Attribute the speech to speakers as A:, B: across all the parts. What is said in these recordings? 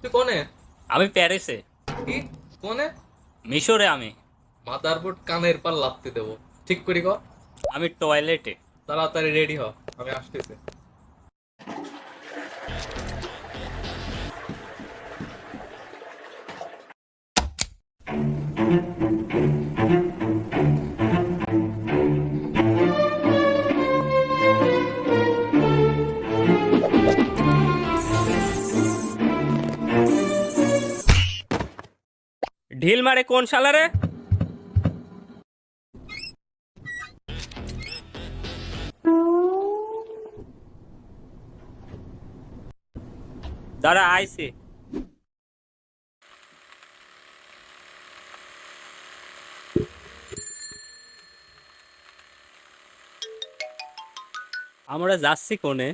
A: তুই কোনে?
B: আমি প্যারিসে।
A: কি? কোনে?
B: মিশরে আমি।
A: মাদারবোর্ড কানের পার লাত্তি দেবো। ঠিক করি ক।
B: আমি টয়লেটে।
A: তাড়াতাড়ি রেডি হ, আমি আসতেছি।
B: ঢিল মারে কোন শালারে? দাঁড়া আইছে। আমরা যাচ্ছি কোনে?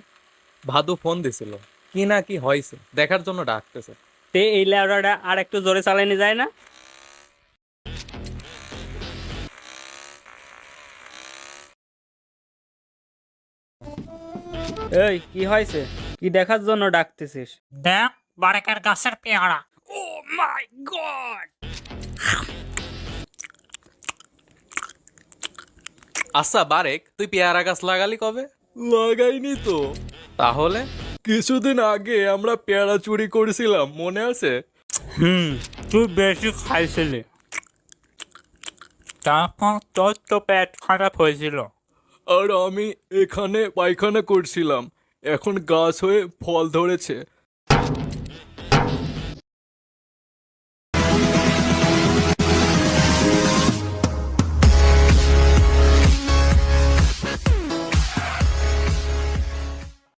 A: ভাদু ফোন দিছিল, কি না কি হয়েছে দেখার জন্য ডাকতেছে।
B: তে এই ল্যাবড়াটা আর একটু জোরে চালানো যায় না? এই কি হয়েছে? কি দেখার জন্য ডাকতেছিস?
C: দেখ, বারেকের গাছের পেয়ারা।
B: ও মাই গড!
A: আচ্ছা বারেক, তুই পেয়ারা গাছ লাগালি কবে? লাগাইনি তো। তাহলে? কিছুদিন আগে আমরা পেয়ারা চুরি করেছিলাম, মনে আছে?
C: তুই বেশি খাইছিলি, তারপর তোর তো পেট খারাপ হয়েছিল।
A: আর আমি এখানে পায়খানা করছিলাম, এখন গাছ হয়ে ফল ধরেছে।